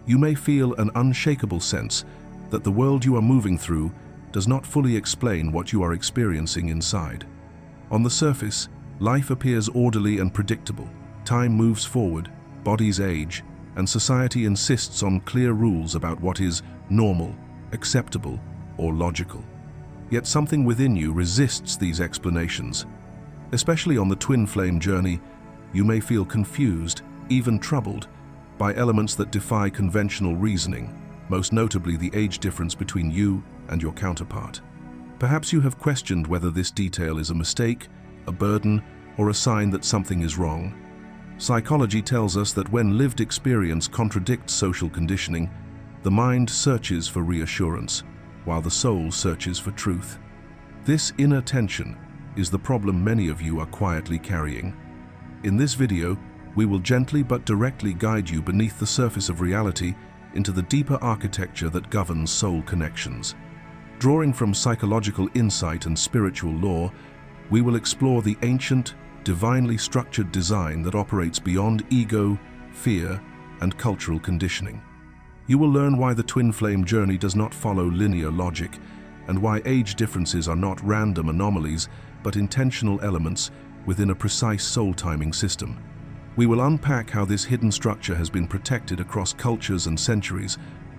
You may feel an unshakable sense that the world you are moving through does not fully explain what you are experiencing inside. On the surface, life appears orderly and predictable. Time moves forward, bodies age, and society insists on clear rules about what is normal, acceptable, or logical. Yet something within you resists these explanations. Especially on the twin flame journey, you may feel confused, even troubled, by elements that defy conventional reasoning, most notably the age difference between you and your counterpart. Perhaps you have questioned whether this detail is a mistake, a burden, or a sign that something is wrong. Psychology tells us that when lived experience contradicts social conditioning, the mind searches for reassurance, while the soul searches for truth. This inner tension is the problem many of you are quietly carrying. In this video, we will gently but directly guide you beneath the surface of reality into the deeper architecture that governs soul connections. Drawing from psychological insight and spiritual lore, we will explore the ancient, divinely structured design that operates beyond ego, fear, and cultural conditioning. You will learn why the twin flame journey does not follow linear logic, and why age differences are not random anomalies, but intentional elements within a precise soul timing system. We will unpack how this hidden structure has been protected across cultures and centuries,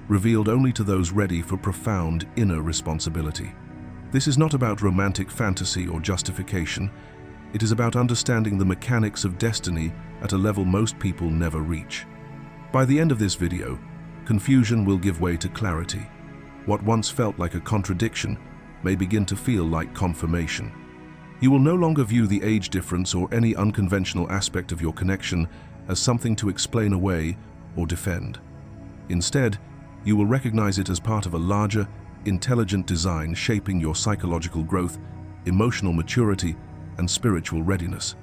revealed only to those ready for profound inner responsibility. This is not about romantic fantasy or justification. It is about understanding the mechanics of destiny at a level most people never reach. By the end of this video, confusion will give way to clarity. What once felt like a contradiction may begin to feel like confirmation. You will no longer view the age difference or any unconventional aspect of your connection as something to explain away or defend. Instead, you will recognize it as part of a larger, intelligent design shaping your psychological growth, emotional maturity, and spiritual readiness.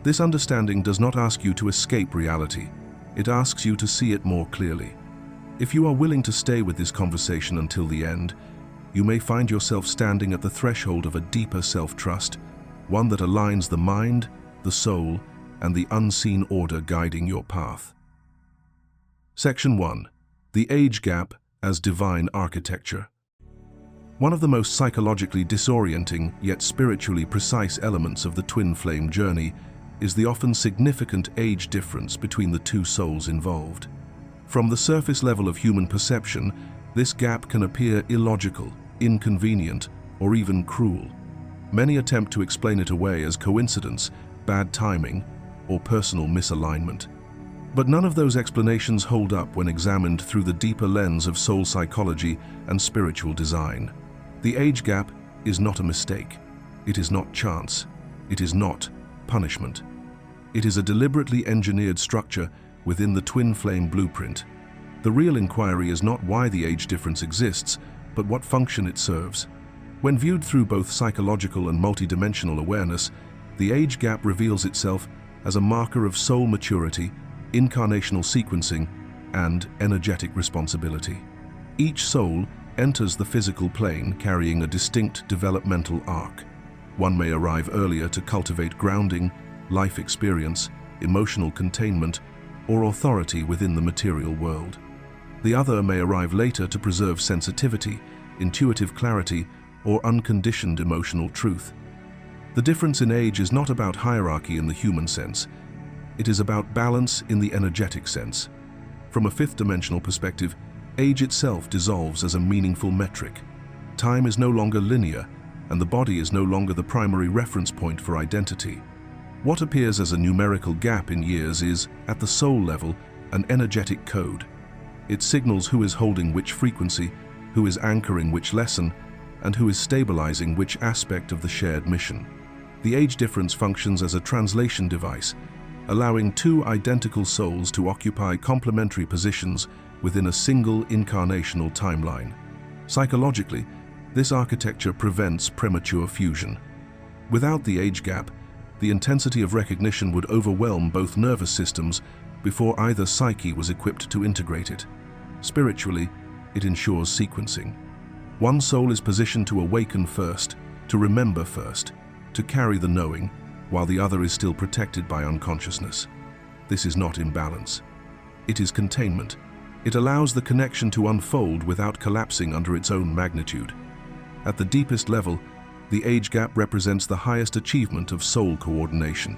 This understanding does not ask you to escape reality. It asks you to see it more clearly. If you are willing to stay with this conversation until the end, you may find yourself standing at the threshold of a deeper self-trust, one that aligns the mind, the soul, and the unseen order guiding your path. Section 1. The Age Gap as Divine Architecture. One of the most psychologically disorienting yet spiritually precise elements of the twin flame journey is the often significant age difference between the two souls involved. From the surface level of human perception, this gap can appear illogical, inconvenient, or even cruel. Many attempt to explain it away as coincidence, bad timing, or personal misalignment. But none of those explanations hold up when examined through the deeper lens of soul psychology and spiritual design. The age gap is not a mistake. It is not chance. It is not punishment. It is a deliberately engineered structure within the twin flame blueprint. The real inquiry is not why the age difference exists, but what function it serves. When viewed through both psychological and multidimensional awareness, the age gap reveals itself as a marker of soul maturity, incarnational sequencing, and energetic responsibility. Each soul enters the physical plane carrying a distinct developmental arc. One may arrive earlier to cultivate grounding, life experience, emotional containment, or authority within the material world. The other may arrive later to preserve sensitivity, intuitive clarity, or unconditioned emotional truth. The difference in age is not about hierarchy in the human sense. It is about balance in the energetic sense. From a fifth-dimensional perspective, age itself dissolves as a meaningful metric. Time is no longer linear, and the body is no longer the primary reference point for identity. What appears as a numerical gap in years is, at the soul level, an energetic code. It signals who is holding which frequency, who is anchoring which lesson, and who is stabilizing which aspect of the shared mission. The age difference functions as a translation device, allowing two identical souls to occupy complementary positions within a single incarnational timeline. Psychologically, this architecture prevents premature fusion. Without the age gap, the intensity of recognition would overwhelm both nervous systems before either psyche was equipped to integrate it. Spiritually, it ensures sequencing. One soul is positioned to awaken first, to remember first, to carry the knowing, while the other is still protected by unconsciousness. This is not imbalance. It is containment. It allows the connection to unfold without collapsing under its own magnitude. At the deepest level, the age gap represents the highest achievement of soul coordination.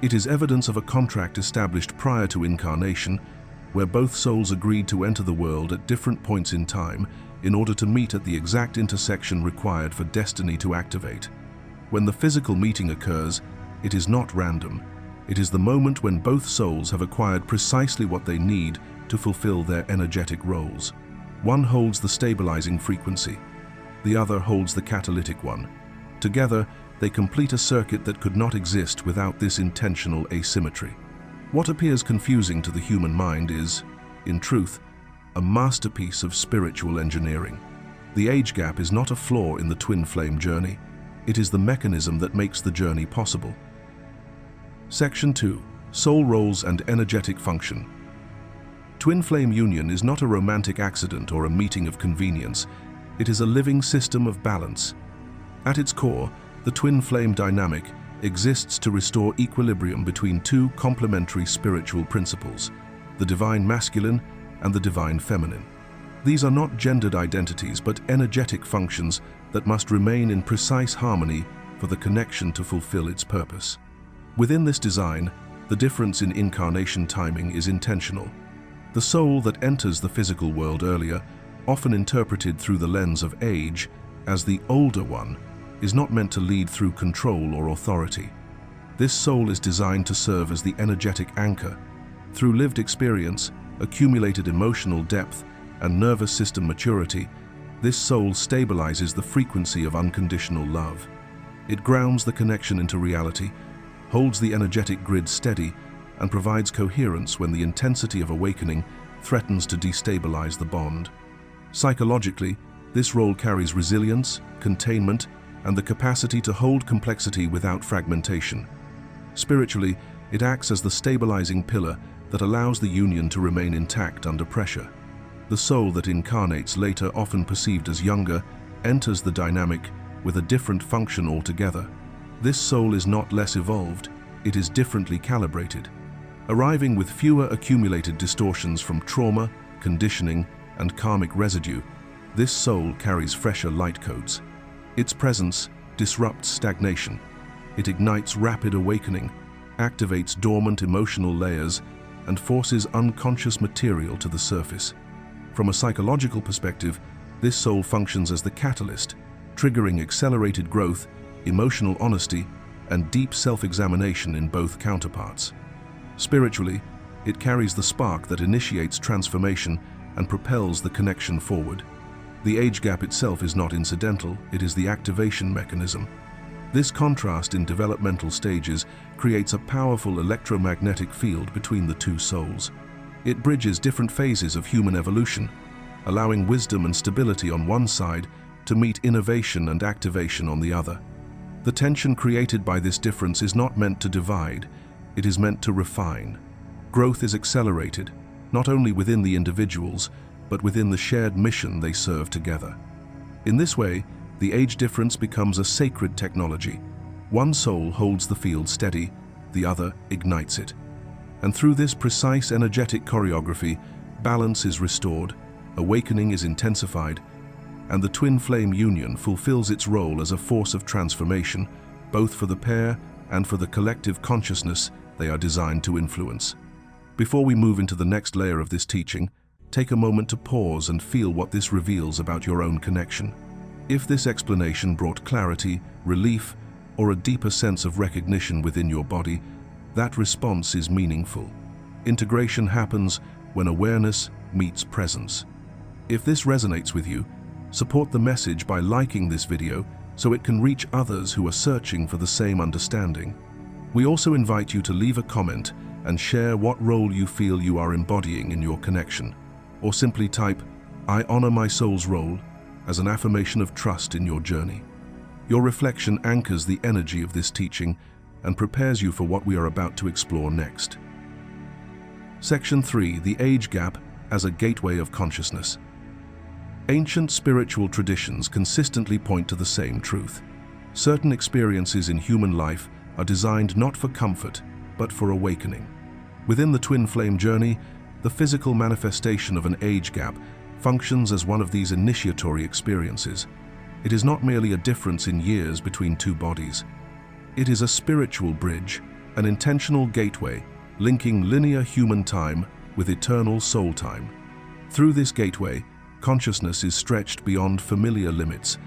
It is evidence of a contract established prior to incarnation, where both souls agreed to enter the world at different points in time in order to meet at the exact intersection required for destiny to activate. When the physical meeting occurs, it is not random. It is the moment when both souls have acquired precisely what they need to fulfill their energetic roles. One holds the stabilizing frequency, the other holds the catalytic one. Together, they complete a circuit that could not exist without this intentional asymmetry. What appears confusing to the human mind is, in truth, a masterpiece of spiritual engineering. The age gap is not a flaw in the twin flame journey. It is the mechanism that makes the journey possible. Section 2. Soul Roles and Energetic Function. Twin flame union is not a romantic accident or a meeting of convenience. It is a living system of balance. At its core, the twin flame dynamic exists to restore equilibrium between two complementary spiritual principles, the divine masculine and the divine feminine. These are not gendered identities, but energetic functions that must remain in precise harmony for the connection to fulfill its purpose. Within this design, the difference in incarnation timing is intentional. The soul that enters the physical world earlier, often interpreted through the lens of age as the older one, is not meant to lead through control or authority. This soul is designed to serve as the energetic anchor. Through lived experience, accumulated emotional depth, and nervous system maturity, this soul stabilizes the frequency of unconditional love. It grounds the connection into reality, holds the energetic grid steady, and provides coherence when the intensity of awakening threatens to destabilize the bond. Psychologically, this role carries resilience, containment, and the capacity to hold complexity without fragmentation. Spiritually, it acts as the stabilizing pillar that allows the union to remain intact under pressure. The soul that incarnates later, often perceived as younger, enters the dynamic with a different function altogether. This soul is not less evolved, it is differently calibrated. Arriving with fewer accumulated distortions from trauma, conditioning, and karmic residue, this soul carries fresher light codes. Its presence disrupts stagnation. It ignites rapid awakening, activates dormant emotional layers, and forces unconscious material to the surface. From a psychological perspective, this soul functions as the catalyst, triggering accelerated growth, emotional honesty, and deep self-examination in both counterparts. Spiritually, it carries the spark that initiates transformation and propels the connection forward. The age gap itself is not incidental, it is the activation mechanism. This contrast in developmental stages creates a powerful electromagnetic field between the two souls. It bridges different phases of human evolution, allowing wisdom and stability on one side to meet innovation and activation on the other. The tension created by this difference is not meant to divide, it is meant to refine. Growth is accelerated, not only within the individuals, but within the shared mission they serve together. In this way, the age difference becomes a sacred technology. One soul holds the field steady, the other ignites it. And through this precise energetic choreography, balance is restored, awakening is intensified, and the twin flame union fulfills its role as a force of transformation, both for the pair and for the collective consciousness they are designed to influence. Before we move into the next layer of this teaching, take a moment to pause and feel what this reveals about your own connection. If this explanation brought clarity, relief, or a deeper sense of recognition within your body, that response is meaningful. Integration happens when awareness meets presence. If this resonates with you, support the message by liking this video so it can reach others who are searching for the same understanding. We also invite you to leave a comment and share what role you feel you are embodying in your connection, or simply type, "I honor my soul's role," as an affirmation of trust in your journey. Your reflection anchors the energy of this teaching and prepares you for what we are about to explore next. Section 3. The Age Gap as a Gateway of Consciousness. Ancient spiritual traditions consistently point to the same truth. Certain experiences in human life are designed not for comfort, but for awakening. Within the twin flame journey, The physical manifestation of an age gap functions as one of these initiatory experiences. It is not merely a difference in years between two bodies. It is a spiritual bridge, an intentional gateway linking linear human time with eternal soul time. Through this gateway, consciousness is stretched beyond familiar limits,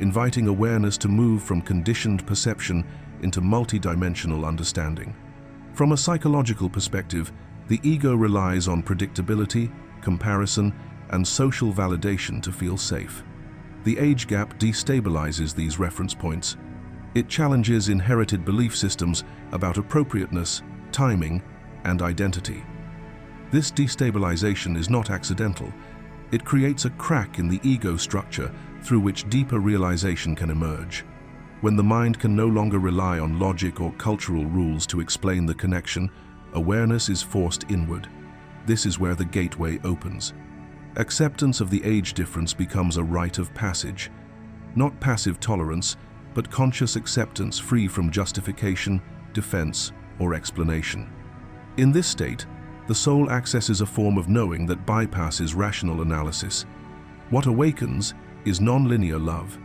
inviting awareness to move from conditioned perception into multidimensional understanding. From a psychological perspective, the ego relies on predictability, comparison, and social validation to feel safe. The age gap destabilizes these reference points. It challenges inherited belief systems about appropriateness, timing, and identity. This destabilization is not accidental. It creates a crack in the ego structure through which deeper realization can emerge. When the mind can no longer rely on logic or cultural rules to explain the connection, awareness is forced inward. This is where the gateway opens. Acceptance of the age difference becomes a rite of passage. Not passive tolerance, but conscious acceptance free from justification, defense, or explanation. In this state, the soul accesses a form of knowing that bypasses rational analysis. What awakens is nonlinear love,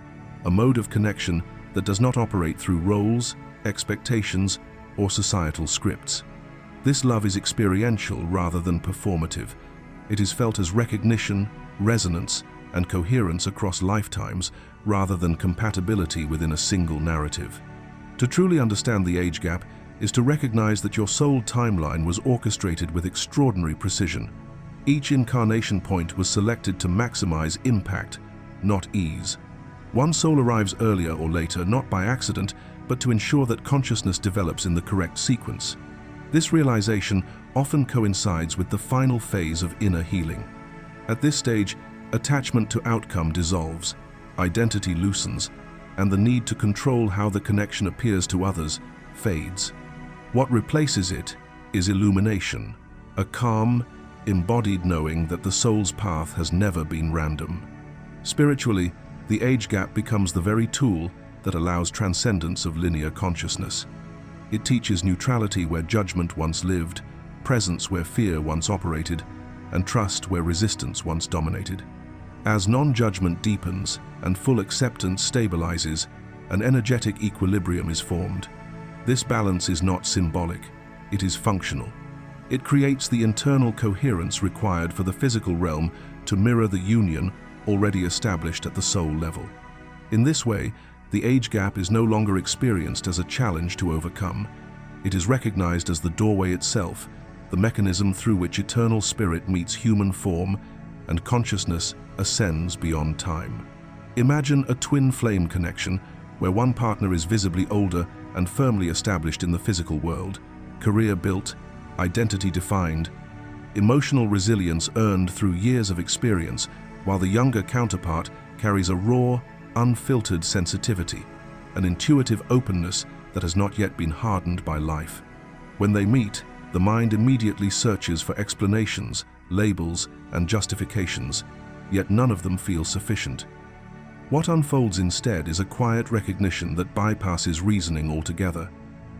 a mode of connection that does not operate through roles, expectations, or societal scripts. This love is experiential rather than performative. It is felt as recognition, resonance, and coherence across lifetimes rather than compatibility within a single narrative. To truly understand the age gap is to recognize that your soul timeline was orchestrated with extraordinary precision. Each incarnation point was selected to maximize impact, not ease. One soul arrives earlier or later, not by accident, but to ensure that consciousness develops in the correct sequence. This realization often coincides with the final phase of inner healing. At this stage, attachment to outcome dissolves, identity loosens, and the need to control how the connection appears to others fades. What replaces it is illumination, a calm, embodied knowing that the soul's path has never been random. Spiritually, the age gap becomes the very tool that allows transcendence of linear consciousness. It teaches neutrality where judgment once lived, presence where fear once operated, and trust where resistance once dominated. As non-judgment deepens and full acceptance stabilizes, an energetic equilibrium is formed. This balance is not symbolic, it is functional. It creates the internal coherence required for the physical realm to mirror the union already established at the soul level. In this way, the age gap is no longer experienced as a challenge to overcome. It is recognized as the doorway itself, the mechanism through which eternal spirit meets human form and consciousness ascends beyond time. Imagine a twin flame connection where one partner is visibly older and firmly established in the physical world, career built, identity defined, emotional resilience earned through years of experience, while the younger counterpart carries a raw, unfiltered sensitivity, an intuitive openness that has not yet been hardened by life. When they meet, the mind immediately searches for explanations, labels, and justifications, yet none of them feel sufficient. What unfolds instead is a quiet recognition that bypasses reasoning altogether.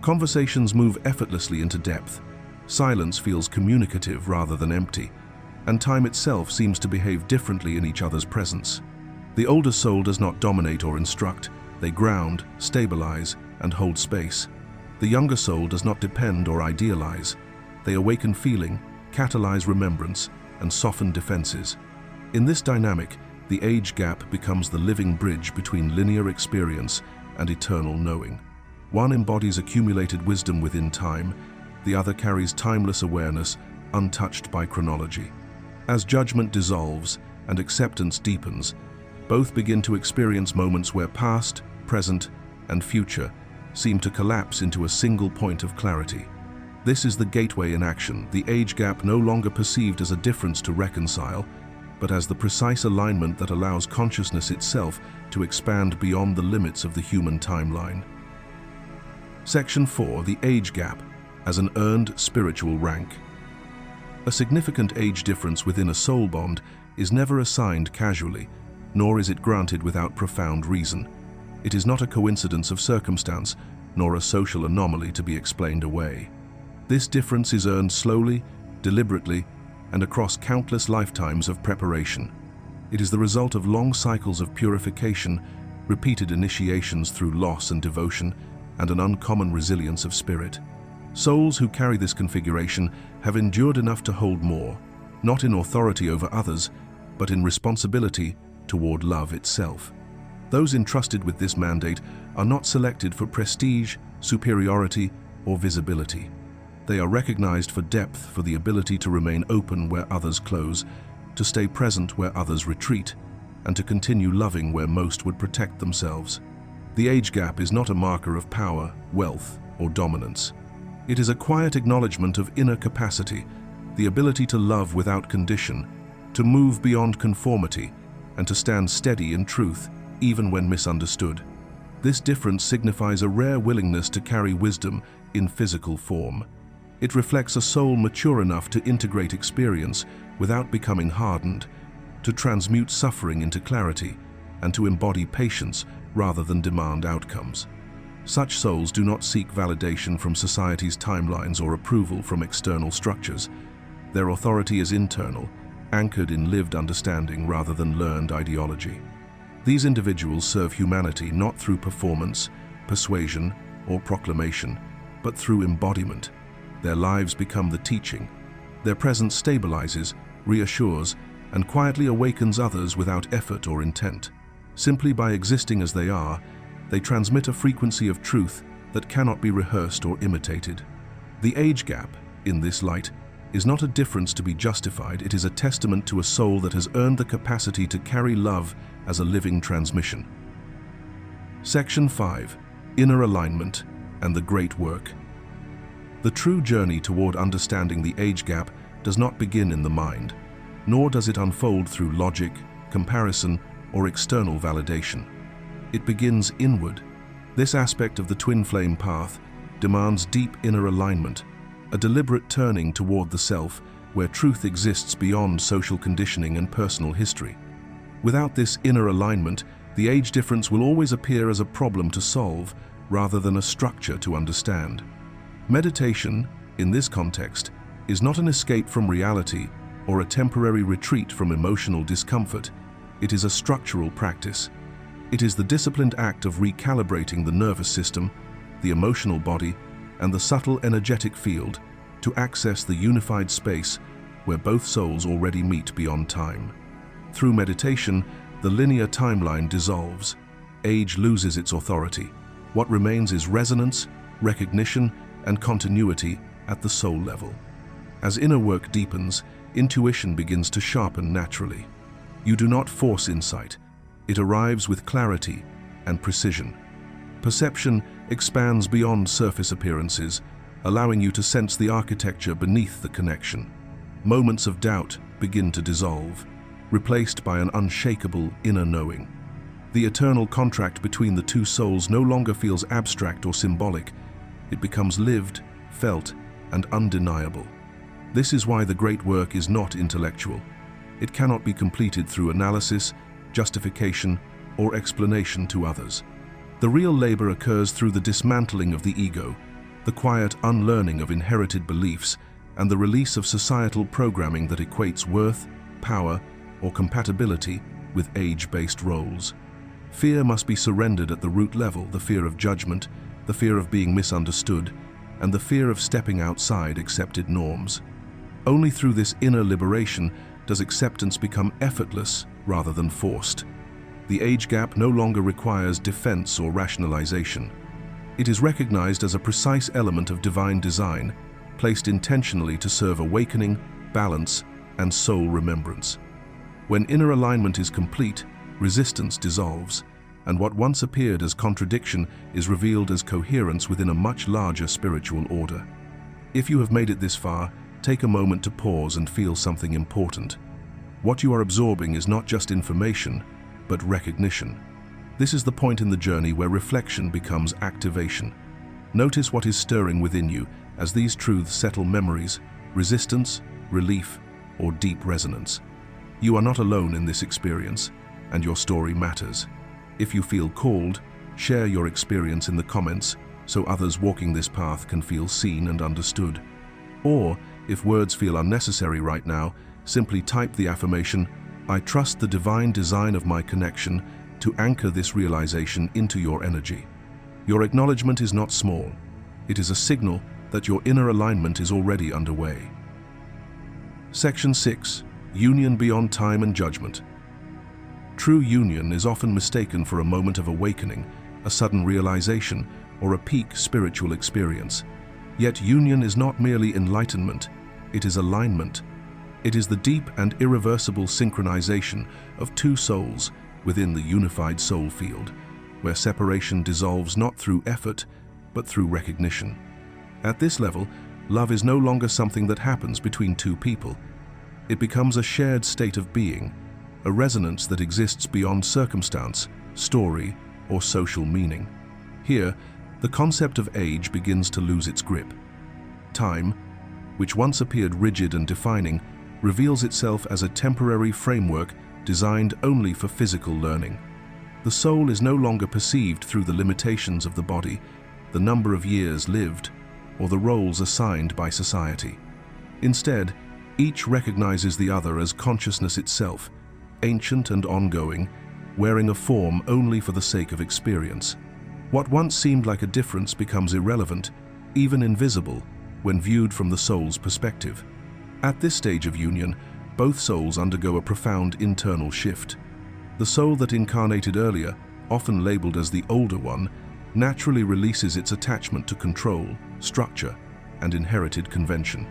Conversations move effortlessly into depth. Silence feels communicative rather than empty, and time itself seems to behave differently in each other's presence. The older soul does not dominate or instruct. They ground, stabilize, and hold space. The younger soul does not depend or idealize. They awaken feeling, catalyze remembrance, and soften defenses. In this dynamic, the age gap becomes the living bridge between linear experience and eternal knowing. One embodies accumulated wisdom within time, the other carries timeless awareness, untouched by chronology. As judgment dissolves and acceptance deepens, both begin to experience moments where past, present, and future seem to collapse into a single point of clarity. This is the gateway in action, the age gap no longer perceived as a difference to reconcile, but as the precise alignment that allows consciousness itself to expand beyond the limits of the human timeline. Section 4. The age gap as an earned spiritual rank. A significant age difference within a soul bond is never assigned casually, nor is it granted without profound reason. It is not a coincidence of circumstance, nor a social anomaly to be explained away. This difference is earned slowly, deliberately, and across countless lifetimes of preparation. It is the result of long cycles of purification, repeated initiations through loss and devotion, and an uncommon resilience of spirit. Souls who carry this configuration have endured enough to hold more, not in authority over others, but in responsibility toward love itself. Those entrusted with this mandate are not selected for prestige, superiority, or visibility. They are recognized for depth, for the ability to remain open where others close, to stay present where others retreat, and to continue loving where most would protect themselves. The age gap is not a marker of power, wealth, or dominance. It is a quiet acknowledgement of inner capacity, the ability to love without condition, to move beyond conformity, and to stand steady in truth, even when misunderstood. This difference signifies a rare willingness to carry wisdom in physical form. It reflects a soul mature enough to integrate experience without becoming hardened, to transmute suffering into clarity, and to embody patience rather than demand outcomes. Such souls do not seek validation from society's timelines or approval from external structures. Their authority is internal, anchored in lived understanding rather than learned ideology. These individuals serve humanity not through performance, persuasion, or proclamation, but through embodiment. Their lives become the teaching. Their presence stabilizes, reassures, and quietly awakens others without effort or intent. Simply by existing as they are, they transmit a frequency of truth that cannot be rehearsed or imitated. The age gap, in this light, is not a difference to be justified. It is a testament to a soul that has earned the capacity to carry love as a living transmission. Section 5. Inner Alignment and the Great Work. The true journey toward understanding the age gap does not begin in the mind, nor does it unfold through logic, comparison, or external validation. It begins inward. This aspect of the twin flame path demands deep inner alignment, a deliberate turning toward the self where truth exists beyond social conditioning and personal history. Without this inner alignment, the age difference will always appear as a problem to solve rather than a structure to understand. Meditation, in this context, is not an escape from reality or a temporary retreat from emotional discomfort. It is a structural practice. It is the disciplined act of recalibrating the nervous system, the emotional body, and the subtle energetic field to access the unified space where both souls already meet beyond time. Through meditation, the linear timeline dissolves. Age loses its authority. What remains is resonance, recognition, and continuity at the soul level. As inner work deepens, intuition begins to sharpen naturally. You do not force insight. It arrives with clarity and precision. Perception expands beyond surface appearances, allowing you to sense the architecture beneath the connection. Moments of doubt begin to dissolve, replaced by an unshakable inner knowing. The eternal contract between the two souls no longer feels abstract or symbolic. It becomes lived, felt, and undeniable. This is why the great work is not intellectual. It cannot be completed through analysis, justification, or explanation to others. The real labor occurs through the dismantling of the ego, the quiet unlearning of inherited beliefs, and the release of societal programming that equates worth, power, or compatibility with age-based roles. Fear must be surrendered at the root level, the fear of judgment, the fear of being misunderstood, and the fear of stepping outside accepted norms. Only through this inner liberation does acceptance become effortless rather than forced. The age gap no longer requires defense or rationalization. It is recognized as a precise element of divine design, placed intentionally to serve awakening, balance, and soul remembrance. When inner alignment is complete, resistance dissolves, and what once appeared as contradiction is revealed as coherence within a much larger spiritual order. If you have made it this far, take a moment to pause and feel something important. What you are absorbing is not just information, but recognition. This is the point in the journey where reflection becomes activation. Notice what is stirring within you as these truths settle memories, resistance, relief, or deep resonance. You are not alone in this experience, and your story matters. If you feel called, share your experience in the comments so others walking this path can feel seen and understood. Or, If words feel unnecessary right now, simply type the affirmation, "I trust the divine design of my connection," to anchor this realization into your energy. Your acknowledgement is not small. It is a signal that your inner alignment is already underway. Section 6. Union beyond time and judgment. True union is often mistaken for a moment of awakening, a sudden realization, or a peak spiritual experience. Yet union is not merely enlightenment, it is alignment. It is the deep and irreversible synchronization of two souls within the unified soul field, where separation dissolves not through effort, but through recognition. At this level, love is no longer something that happens between two people. It becomes a shared state of being, a resonance that exists beyond circumstance, story, or social meaning. Here, the concept of age begins to lose its grip. Time, which once appeared rigid and defining, reveals itself as a temporary framework designed only for physical learning. The soul is no longer perceived through the limitations of the body, the number of years lived, or the roles assigned by society. Instead, each recognizes the other as consciousness itself, ancient and ongoing, wearing a form only for the sake of experience. What once seemed like a difference becomes irrelevant, even invisible, when viewed from the soul's perspective. At this stage of union, both souls undergo a profound internal shift. The soul that incarnated earlier, often labeled as the older one, naturally releases its attachment to control, structure, and inherited convention.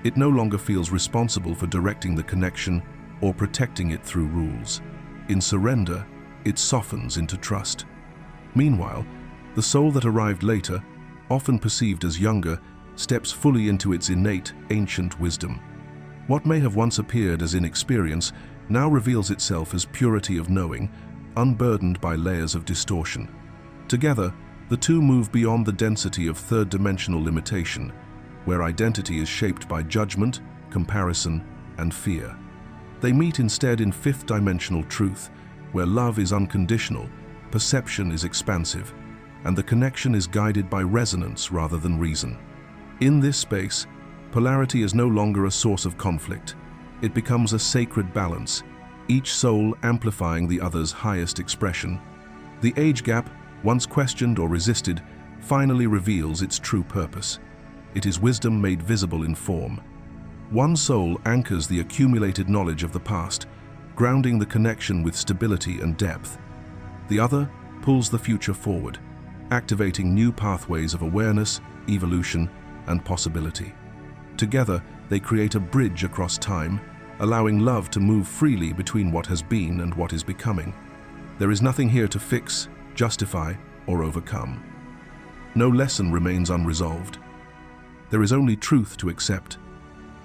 It no longer feels responsible for directing the connection or protecting it through rules. In surrender, it softens into trust. Meanwhile, the soul that arrived later, often perceived as younger, steps fully into its innate, ancient wisdom. What may have once appeared as inexperience now reveals itself as purity of knowing, unburdened by layers of distortion. Together, the two move beyond the density of third-dimensional limitation, where identity is shaped by judgment, comparison, and fear. They meet instead in fifth-dimensional truth, where love is unconditional, perception is expansive, and the connection is guided by resonance rather than reason. In this space, polarity is no longer a source of conflict. It becomes a sacred balance, each soul amplifying the other's highest expression. The age gap, once questioned or resisted, finally reveals its true purpose. It is wisdom made visible in form. One soul anchors the accumulated knowledge of the past, grounding the connection with stability and depth. The other pulls the future forward, activating new pathways of awareness, evolution, and possibility. Together, they create a bridge across time, allowing love to move freely between what has been and what is becoming. There is nothing here to fix, justify, or overcome. No lesson remains unresolved. There is only truth to accept,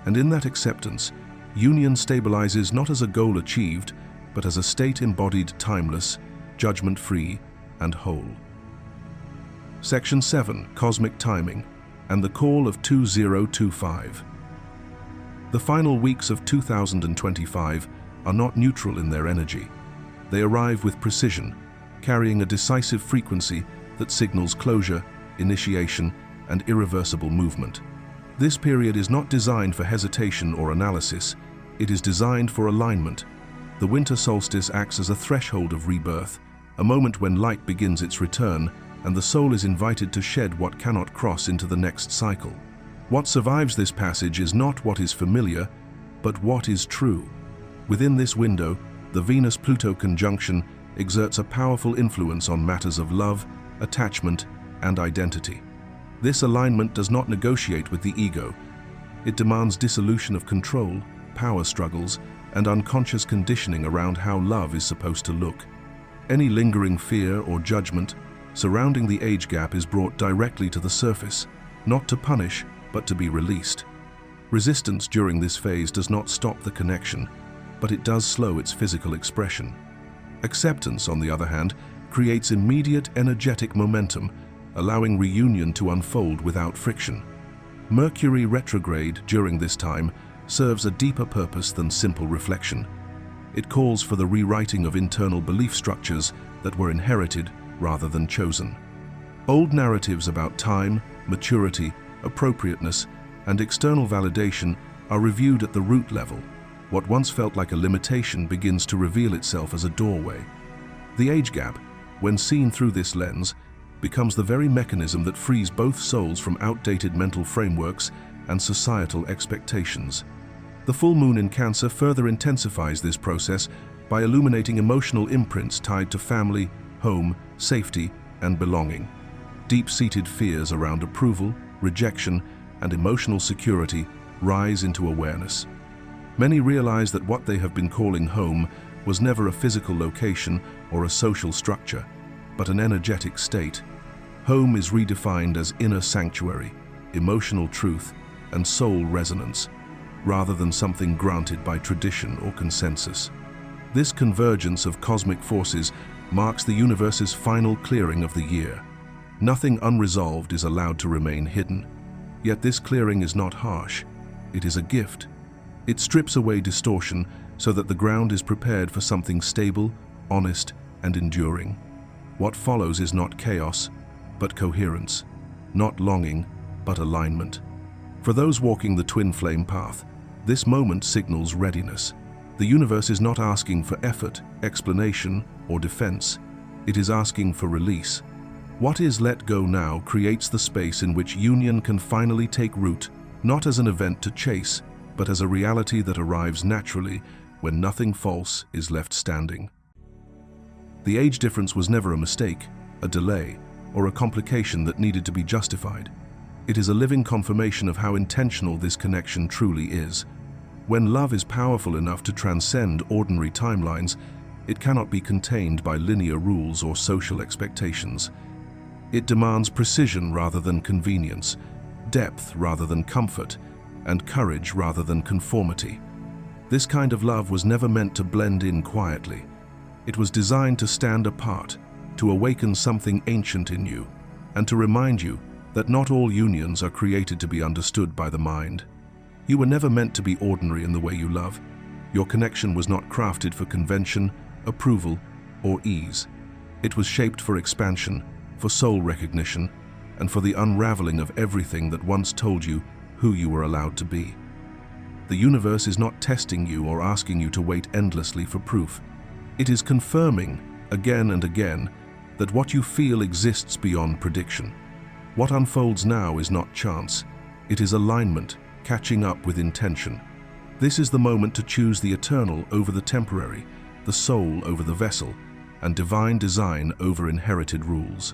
and in that acceptance, union stabilizes not as a goal achieved, but as a state embodied timeless, judgment-free, and whole. Section 7. Cosmic Timing and the Call of 2025. The final weeks of 2025 are not neutral in their energy. They arrive with precision, carrying a decisive frequency that signals closure, initiation, and irreversible movement. This period is not designed for hesitation or analysis. It is designed for alignment. The winter solstice acts as a threshold of rebirth, a moment when light begins its return and the soul is invited to shed what cannot cross into the next cycle. What survives this passage is not what is familiar, but what is true. Within this window, the Venus-Pluto conjunction exerts a powerful influence on matters of love, attachment, and identity. This alignment does not negotiate with the ego. It demands dissolution of control, power struggles, and unconscious conditioning around how love is supposed to look. Any lingering fear or judgment surrounding the age gap is brought directly to the surface, not to punish, but to be released. Resistance during this phase does not stop the connection, but it does slow its physical expression. Acceptance, on the other hand, creates immediate energetic momentum, allowing reunion to unfold without friction. Mercury retrograde during this time serves a deeper purpose than simple reflection. It calls for the rewriting of internal belief structures that were inherited rather than chosen. Old narratives about time, maturity, appropriateness, and external validation are reviewed at the root level. What once felt like a limitation begins to reveal itself as a doorway. The age gap, when seen through this lens, becomes the very mechanism that frees both souls from outdated mental frameworks and societal expectations. The full moon in Cancer further intensifies this process by illuminating emotional imprints tied to family, home, safety, and belonging. Deep-seated fears around approval, rejection, and emotional security rise into awareness. Many realize that what they have been calling home was never a physical location or a social structure, but an energetic state. Home is redefined as inner sanctuary, emotional truth, and soul resonance, rather than something granted by tradition or consensus. This convergence of cosmic forces marks the universe's final clearing of the year. Nothing unresolved is allowed to remain hidden. Yet this clearing is not harsh. It is a gift. It strips away distortion so that the ground is prepared for something stable, honest, and enduring. What follows is not chaos, but coherence, not longing, but alignment. For those walking the twin flame path, this moment signals readiness. The universe is not asking for effort, explanation, or defense. It is asking for release. What is let go now creates the space in which union can finally take root, not as an event to chase, but as a reality that arrives naturally when nothing false is left standing. The age difference was never a mistake, a delay, or a complication that needed to be justified. It is a living confirmation of how intentional this connection truly is. When love is powerful enough to transcend ordinary timelines, it cannot be contained by linear rules or social expectations. It demands precision rather than convenience, depth rather than comfort, and courage rather than conformity. This kind of love was never meant to blend in quietly. It was designed to stand apart, to awaken something ancient in you, and to remind you that not all unions are created to be understood by the mind. You were never meant to be ordinary in the way you love. Your connection was not crafted for convention, approval, or ease. It was shaped for expansion, for soul recognition, and for the unraveling of everything that once told you who you were allowed to be. The universe is not testing you or asking you to wait endlessly for proof. It is confirming, again and again, that what you feel exists beyond prediction. What unfolds now is not chance. It is alignment, catching up with intention. This is the moment to choose the eternal over the temporary, the soul over the vessel, and divine design over inherited rules.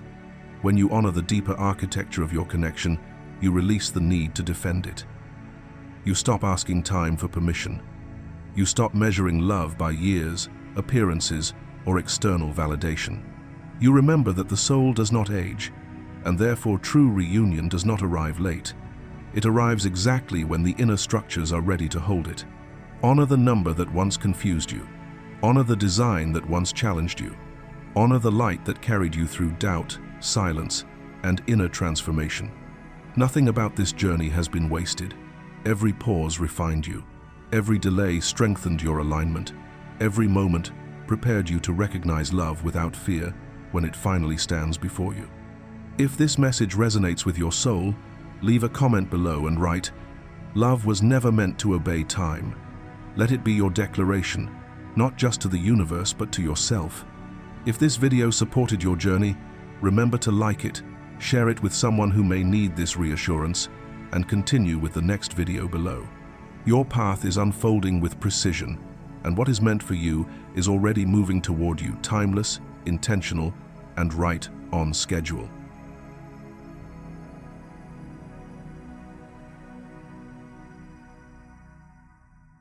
When you honor the deeper architecture of your connection, you release the need to defend it. You stop asking time for permission. You stop measuring love by years, appearances, or external validation. You remember that the soul does not age, and therefore true reunion does not arrive late. It arrives exactly when the inner structures are ready to hold it. Honor the number that once confused you. Honor the design that once challenged you. Honor the light that carried you through doubt, silence, and inner transformation. Nothing about this journey has been wasted. Every pause refined you. Every delay strengthened your alignment. Every moment prepared you to recognize love without fear when it finally stands before you. If this message resonates with your soul, leave a comment below and write, "Love was never meant to obey time." Let it be your declaration, not just to the universe but to yourself. If this video supported your journey, remember to like it, share it with someone who may need this reassurance, and continue with the next video below. Your path is unfolding with precision, and what is meant for you is already moving toward you, timeless, intentional, and right on schedule.